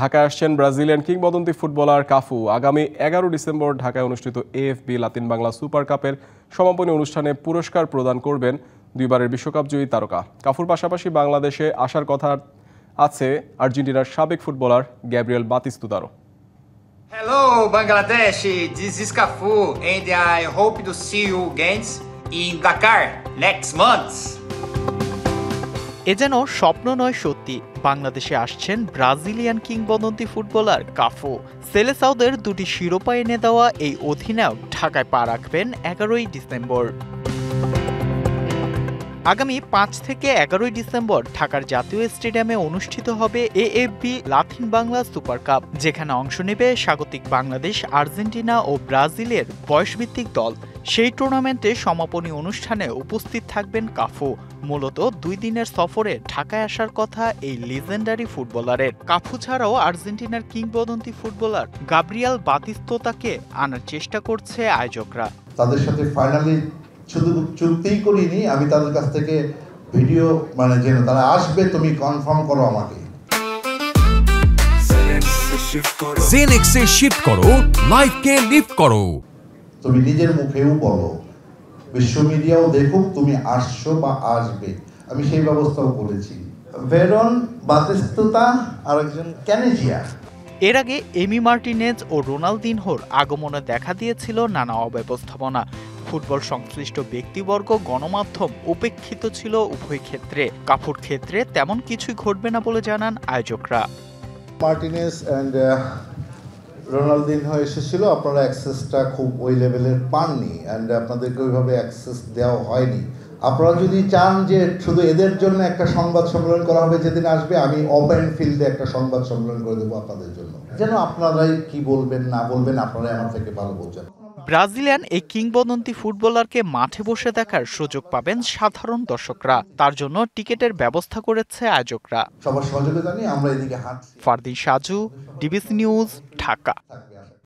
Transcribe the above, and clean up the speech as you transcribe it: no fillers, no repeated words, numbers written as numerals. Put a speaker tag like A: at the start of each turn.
A: ঢাকায় আসছেন ব্রাজিলিয়ান কিংবদন্তি ফুটবলার কাফু। আগামী 11 ডিসেম্বর ঢাকায় অনুষ্ঠিত এএফবি লাতিন বাংলা সুপার কাপের সমাপনী অনুষ্ঠানে পুরস্কার প্রদান করবেন দুইবারের বিশ্বকাপ জয়ী তারকা। কাফুর পাশাপাশি বাংলাদেশে আসার কথা আছে আর্জেন্টিনার সাবেক ফুটবলার গ্যাব্রিয়েল বাতিস্তুতারও।
B: Hello Bangladesh, this is Cafu and I hope to see you again in Dakar next month.
C: এ যেন স্বপ্ন নয় সত্যি, বাংলাদেশে আসছেন ব্রাজিলিয়ান কিংবদন্তি ফুটবলার কাফু। সেলেসাওদের দুটি শিরোপা এনে দেওয়া এই অধিনায়ক ঢাকায় পা রাখবেন 11 ডিসেম্বর। আগামী 5 থেকে 11 ডিসেম্বর ঢাকার জাতীয় স্টেডিয়ামে অনুষ্ঠিত হবে AFB Latin Bangla super cup, যেখানে অংশ নেবে স্বাগতিক বাংলাদেশ, আর্জেন্টিনা ও ব্রাজিলের বয়সভিত্তিক দল। সেই টুর্নামেন্টে সমাপনী অনুষ্ঠানে উপস্থিত থাকবেন কাফু। মূলত 2 দিনের সফরে ঢাকায় আসার কথা এই লিজেন্ডারি ফুটবলারের। কাফু ছাড়াও আর্জেন্টিনার কিংবদন্তি ফুটবলার গ্যাব্রিয়েল বাতিস্তুতাকে আনার চেষ্টা করছে আয়োজকরা।
D: তাদের সাথে ফাইনালি শুধু চুক্তিই করিনি, আমি তাদের কাছ থেকে ভিডিও যেন তারা আসবে, তুমি কনফার্ম করো আমাকে।
E: জেনেক্সে শিফট করো, লাইফকে লিফট করো।
D: তুমি নিজের মুখেও বলো, বিশ্ব মিডিয়াও দেখুক তুমি আসছো বা আসবে, আমি সেই ব্যবস্থাও করেছি। ভেরন বাতিস্তুতা আর একজন ক্যানেজিয়া।
C: এর আগে এমি মার্টিনেজ ও রোনালদিনহোর আগমনে দেখা দিয়েছিল নানা অব্যবস্থাপনা। ফুটবল সংশ্লিষ্ট ব্যক্তিবর্গ, গণমাধ্যম উপেক্ষিত ছিল উভয় ক্ষেত্রে। কাফুর ক্ষেত্রে তেমন কিছুই ঘটবে না বলে জানান আয়োজকরা।
D: মার্টিনেজ অ্যান্ড রোনালদিনহো এসেছিল, আপনারা অ্যাক্সেসটা খুব ওই লেভেলের পাননি অ্যান্ড আপনাদেরকে ওইভাবে অ্যাক্সেস দেওয়া হয়নি। আপনারা যদি চান যে শুধু এদের জন্য একটা সংবাদ সম্মেলন করা হবে যেদিন আসবে, আমি ওপেন ফিল্ডে একটা সংবাদ সম্মেলন করে দেবো আপনাদের জন্য, যেন আপনারাই কি বলবেন না বলবেন আপনারাই আমার থেকে ভালো বোঝেন।
C: ব্রাজিলিয়ান এই কিংবদন্তি ফুটবলারকে মাঠে বসে দেখার সুযোগ পাবেন সাধারণ দর্শকরা। তার জন্য টিকেটের ব্যবস্থা করেছে আয়োজকরা।
D: সবার সহযোগিতা নিয়ে আমরা এদিকে হাঁটছি।
C: Fardin Saju, DBC news, Dhaka.